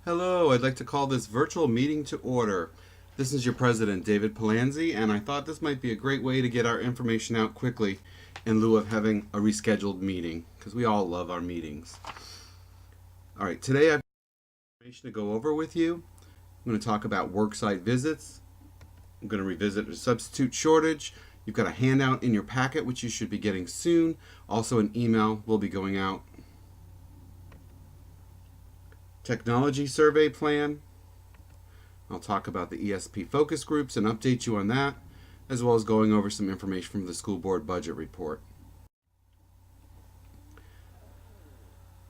Hello, I'd like to call this virtual meeting to order. This is your president, David Palanzi, and I thought this might be a great way to get our information out quickly in lieu of having a rescheduled meeting, because we all love our meetings. All right, today I have information to go over with you. I'm going to talk about worksite visits. I'm going to revisit a substitute shortage. You've got a handout in your packet, which you should be getting soon. Also, an email will be going out. Technology survey plan. I'll talk about the ESP focus groups and update you on that, as well as going over some information from the school board budget report.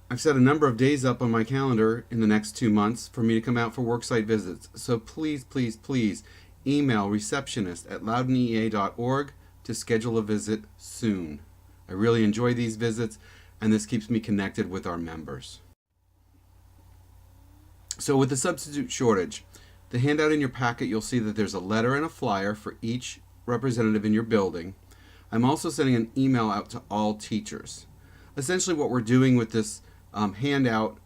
I've set a number of days up on my calendar in the next 2 months for me to come out for worksite visits. So please, please, please email receptionist@loudounea.org to schedule a visit soon. I really enjoy these visits, and this keeps me connected with our members. So with the substitute shortage, the handout in your packet, you'll see that there's a letter and a flyer for each representative in your building. I'm also sending an email out to all teachers. Essentially what we're doing with this handout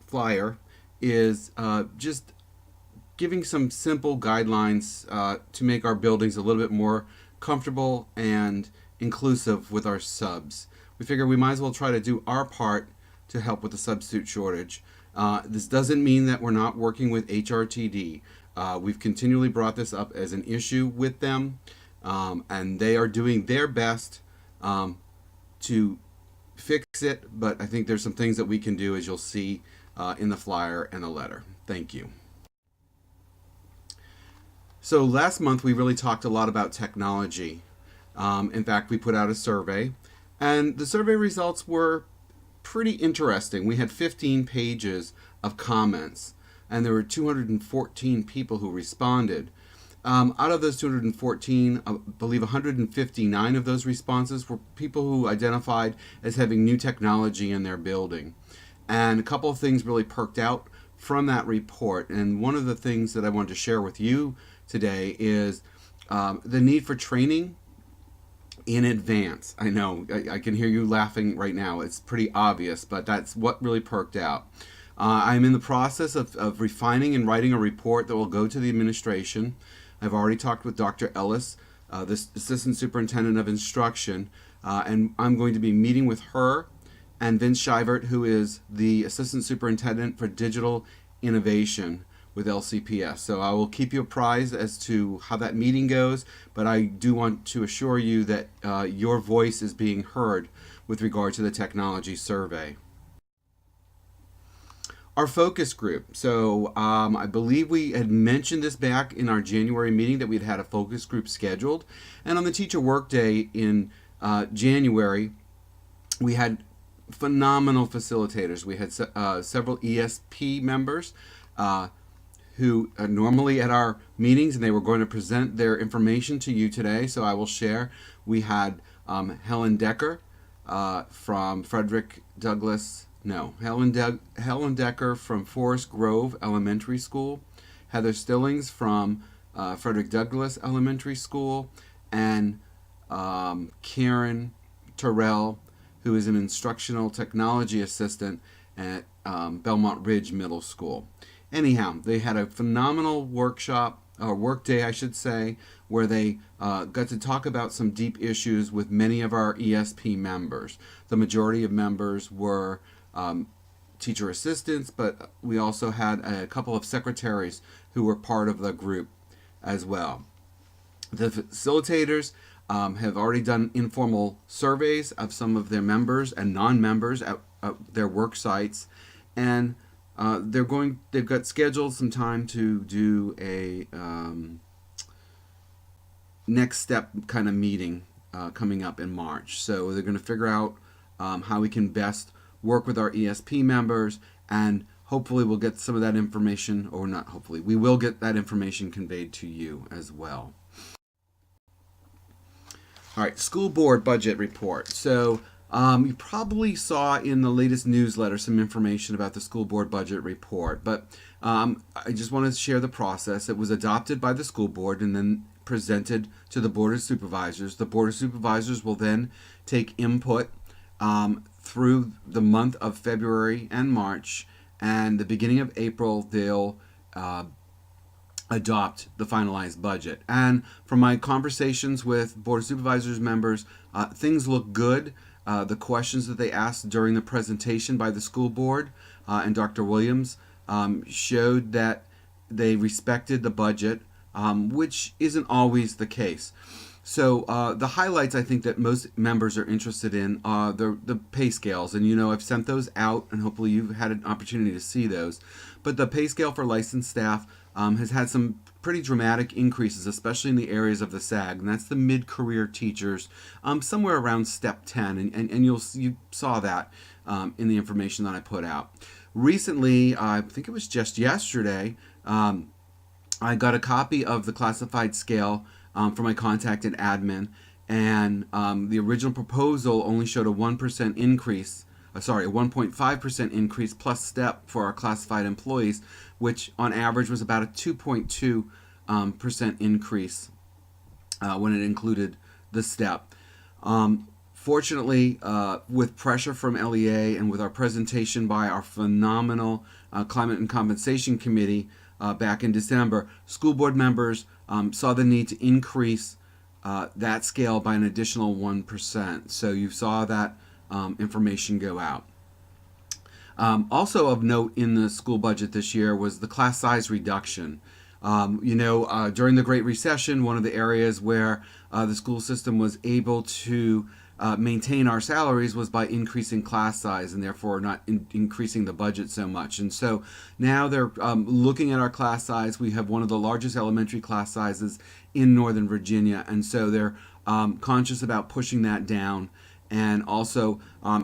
flyer is just giving some simple guidelines to make our buildings a little bit more comfortable and inclusive with our subs. We figure we might as well try to do our part to help with the substitute shortage. This doesn't mean that we're not working with HRTD. We've continually brought this up as an issue with them, and they are doing their best to fix it, but I think there's some things that we can do, as you'll see in the flyer and the letter. Thank you. So last month we really talked a lot about technology. In fact, we put out a survey, and the survey results were pretty interesting. We had 15 pages of comments, and there were 214 people who responded. Out of those 214, I believe 159 of those responses were people who identified as having new technology in their building. And a couple of things really perked out from that report. And one of the things that I wanted to share with you today is the need for training in advance. I know, I can hear you laughing right now. It's pretty obvious, but that's what really perked out. I'm in the process of refining and writing a report that will go to the administration. I've already talked with Dr. Ellis, the Assistant Superintendent of Instruction, and I'm going to be meeting with her and Vince Shivert, who is the Assistant Superintendent for Digital Innovation with LCPS. So I will keep you apprised as to how that meeting goes, but I do want to assure you that your voice is being heard with regard to the technology survey. Our focus group. So I believe we had mentioned this back in our January meeting that we'd had a focus group scheduled. And on the teacher workday in January, we had phenomenal facilitators. We had several ESP members who are normally at our meetings, and they were going to present their information to you today, so I will share. We had Helen Decker from Helen Decker from Forest Grove Elementary School, Heather Stillings from Frederick Douglass Elementary School, and Karen Terrell, who is an instructional technology assistant at Belmont Ridge Middle School. Anyhow, they had a phenomenal workshop, or workday I should say, where they got to talk about some deep issues with many of our ESP members. The majority of members were teacher assistants, but we also had a couple of secretaries who were part of the group as well. The facilitators have already done informal surveys of some of their members and non-members at their work sites, and they've got scheduled some time to do a next step kind of meeting coming up in March. So they're going to figure out how we can best work with our ESP members, and hopefully we'll get some of that information, or not hopefully, we will get that information conveyed to you as well. All right, school board budget report. So you probably saw in the latest newsletter some information about the school board budget report, but I just wanted to share the process. It was adopted by the school board and then presented to the Board of Supervisors. The Board of Supervisors will then take input through the month of February and March and the beginning of April they'll adopt the finalized budget. And from my conversations with Board of Supervisors members, things look good. The questions that they asked during the presentation by the school board and Dr. Williams showed that they respected the budget, which isn't always the case. So the highlights I think that most members are interested in are the pay scales. And, I've sent those out, and hopefully you've had an opportunity to see those. But the pay scale for licensed staff has had some pretty dramatic increases, especially in the areas of the SAG, and that's the mid-career teachers, somewhere around step 10, and you saw that in the information that I put out. Recently, I think it was just yesterday, I got a copy of the classified scale from my contacted admin, and the original proposal only showed a 1% increase, a 1.5% increase plus step for our classified employees, which on average was about a 2.2% increase when it included the step. Fortunately, with pressure from LEA and with our presentation by our phenomenal Climate and Compensation Committee back in December, school board members saw the need to increase that scale by an additional 1%. So you saw that information go out. Also of note in the school budget this year was the class size reduction. During the Great Recession, one of the areas where the school system was able to maintain our salaries was by increasing class size and therefore not increasing the budget so much. And so now they're looking at our class size. We have one of the largest elementary class sizes in Northern Virginia, and so they're conscious about pushing that down, and also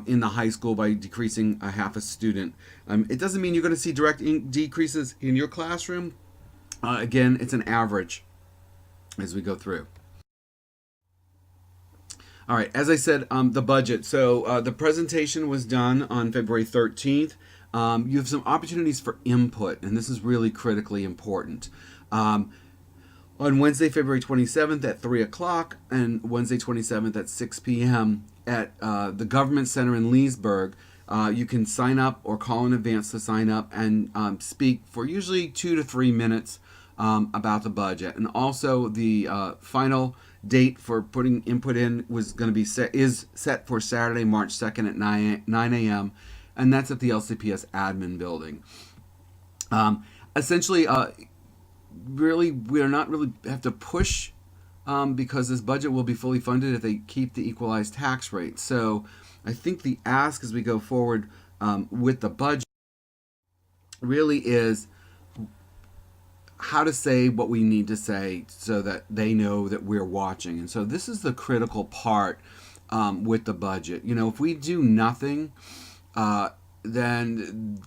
in the high school by decreasing a half a student. It doesn't mean you're going to see direct decreases in your classroom. Again, it's an average as we go through. All right, as I said, the budget. So the presentation was done on February 13th. You have some opportunities for input, and this is really critically important. On Wednesday, February 27th at 3 o'clock and Wednesday, 27th at 6 p.m. at the Government Center in Leesburg, you can sign up or call in advance to sign up and speak for usually 2 to 3 minutes about the budget. And also the final date for putting input in is set for Saturday, March 2nd at 9 a.m. and that's at the LCPS admin building. Essentially, really, we're not really have to push because this budget will be fully funded if they keep the equalized tax rate. So I think the ask as we go forward with the budget really is how to say what we need to say so that they know that we're watching. And so this is the critical part with the budget. If we do nothing, then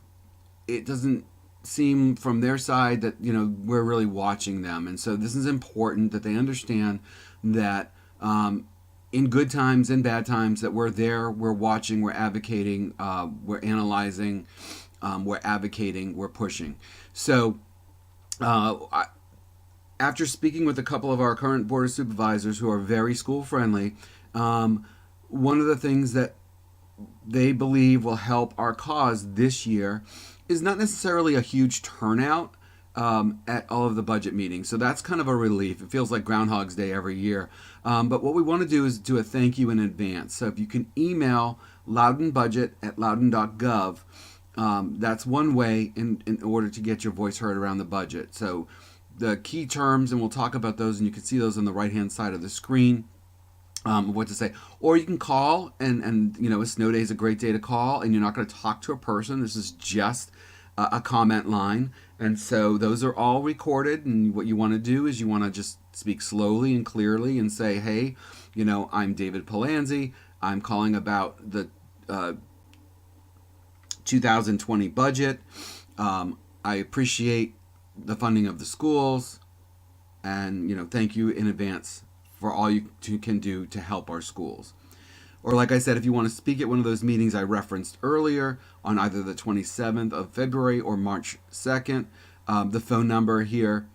it doesn't seem from their side that we're really watching them. And so this is important that they understand that in good times and bad times that we're there, we're watching, we're advocating, we're analyzing, we're advocating, we're pushing. So after speaking with a couple of our current Board of Supervisors who are very school friendly, one of the things that they believe will help our cause this year is not necessarily a huge turnout at all of the budget meetings. So that's kind of a relief. It feels like Groundhog's Day every year. But what we want to do is do a thank you in advance. So if you can email loudounbudget@loudoun.gov, that's one way in order to get your voice heard around the budget. So the key terms, and we'll talk about those, and you can see those on the right-hand side of the screen, what to say. Or you can call, and a snow day is a great day to call, and you're not going to talk to a person. This is just a comment line. And so those are all recorded, and what you want to do is you want to just speak slowly and clearly and say, hey, I'm David Polanzi. I'm calling about the 2020 budget. I appreciate the funding of the schools, and thank you in advance for all you can do to help our schools. Or like I said, if you want to speak at one of those meetings I referenced earlier on either the 27th of February or March 2nd, the phone number here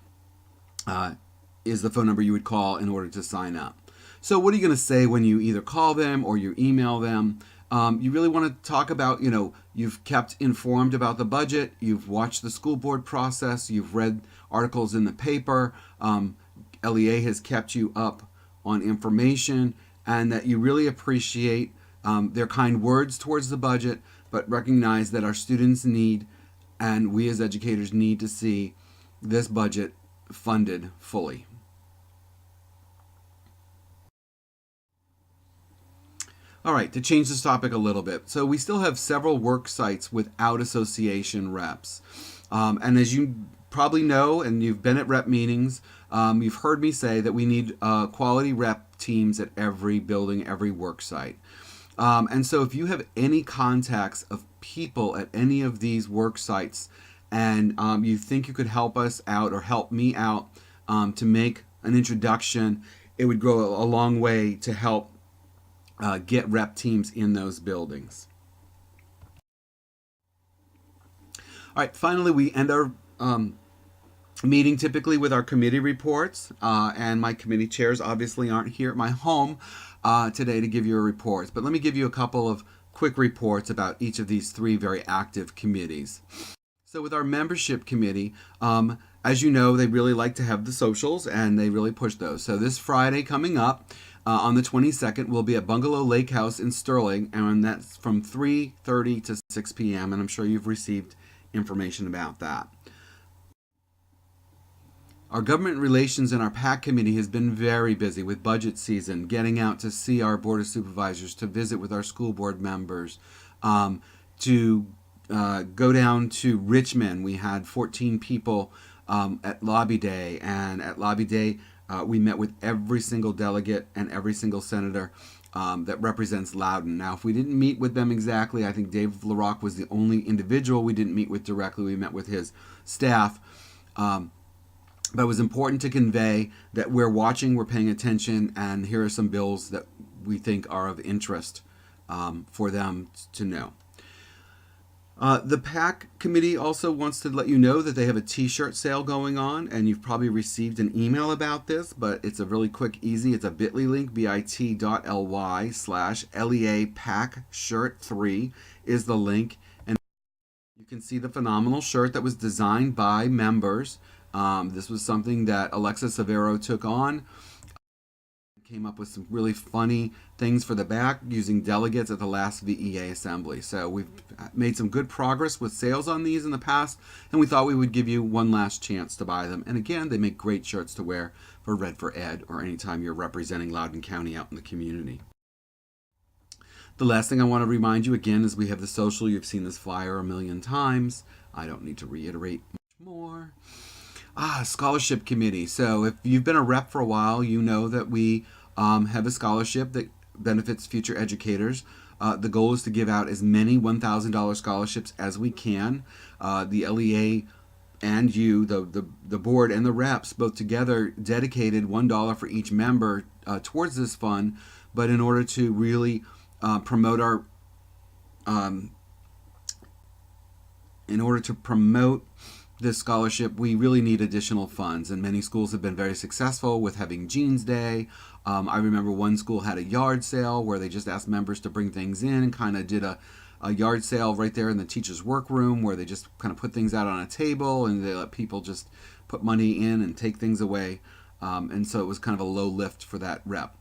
is the phone number you would call in order to sign up. So what are you going to say when you either call them or you email them? You really want to talk about, you've kept informed about the budget, you've watched the school board process, you've read articles in the paper, LEA has kept you up on information, and that you really appreciate their kind words towards the budget, but recognize that our students need, and we as educators need to see this budget funded fully. All right, to change this topic a little bit. So we still have several work sites without association reps. And as you probably know, and you've been at rep meetings, you've heard me say that we need quality rep teams at every building, every work site. And so if you have any contacts of people at any of these work sites and you think you could help us out or help me out to make an introduction, it would go a long way to help get rep teams in those buildings. All right, finally, we end our meeting typically with our committee reports, and my committee chairs obviously aren't here at my home today to give you reports, but let me give you a couple of quick reports about each of these three very active committees. So with our membership committee, as you know, they really like to have the socials, and they really push those. So this Friday coming up, on the 22nd, we'll be at Bungalow Lake House in Sterling, and that's from 3:30 to 6 p.m., and I'm sure you've received information about that. Our government relations and our PAC committee has been very busy with budget season, getting out to see our Board of Supervisors, to visit with our school board members, to go down to Richmond. We had 14 people at Lobby Day, and at Lobby Day, we met with every single delegate and every single senator that represents Loudoun. Now, if we didn't meet with them exactly, I think Dave LaRock was the only individual we didn't meet with directly. We met with his staff. But it was important to convey that we're watching, we're paying attention, and here are some bills that we think are of interest for them to know. The PAC committee also wants to let you know that they have a t-shirt sale going on, and you've probably received an email about this, but it's a really quick, easy, it's a bit.ly link, bit.ly/LEA PAC shirt 3 is the link, and you can see the phenomenal shirt that was designed by members. This was something that Alexis Severo took on. Came up with some really funny things for the back using delegates at the last VEA assembly. So we've made some good progress with sales on these in the past, and we thought we would give you one last chance to buy them. And again, they make great shirts to wear for Red for Ed or anytime you're representing Loudoun County out in the community. The last thing I want to remind you again is we have the social. You've seen this flyer a million times. I don't need to reiterate much more. Scholarship committee. So if you've been a rep for a while, you know that we have a scholarship that benefits future educators. The goal is to give out as many $1,000 scholarships as we can. The LEA and you, the board and the reps, both together dedicated $1 for each member towards this fund. But in order to really promote our this scholarship, we really need additional funds, and many schools have been very successful with having Jeans Day. I remember one school had a yard sale where they just asked members to bring things in and kind of did a yard sale right there in the teacher's workroom where they just kind of put things out on a table and they let people just put money in and take things away. And so it was kind of a low lift for that rep.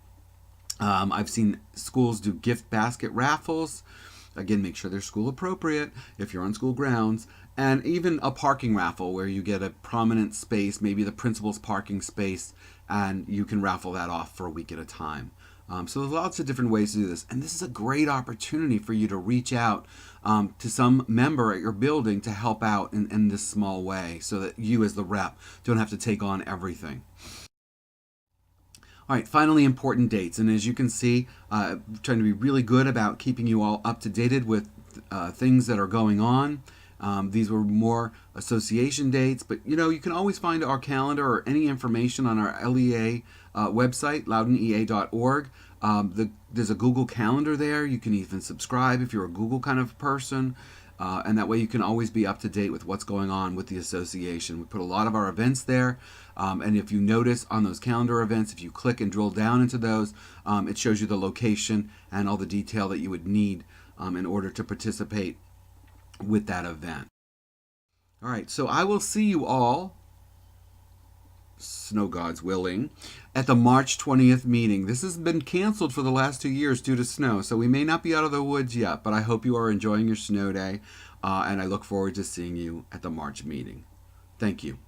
I've seen schools do gift basket raffles. Again, make sure they're school appropriate if you're on school grounds. And even a parking raffle where you get a prominent space, maybe the principal's parking space, and you can raffle that off for a week at a time. So there's lots of different ways to do this. And this is a great opportunity for you to reach out to some member at your building to help out in this small way so that you as the rep don't have to take on everything. All right, finally, important dates. And as you can see, trying to be really good about keeping you all up to date with things that are going on. These were more association dates, but you can always find our calendar or any information on our LEA website, loudounea.org. There's a Google Calendar there. You can even subscribe if you're a Google kind of person, and that way you can always be up to date with what's going on with the association. We put a lot of our events there, and if you notice on those calendar events, if you click and drill down into those, it shows you the location and all the detail that you would need in order to participate with that event. All right, so I will see you all, snow gods willing, at the March 20th meeting. This has been canceled for the last 2 years due to snow, so we may not be out of the woods yet, but I hope you are enjoying your snow day, and I look forward to seeing you at the March meeting. Thank you.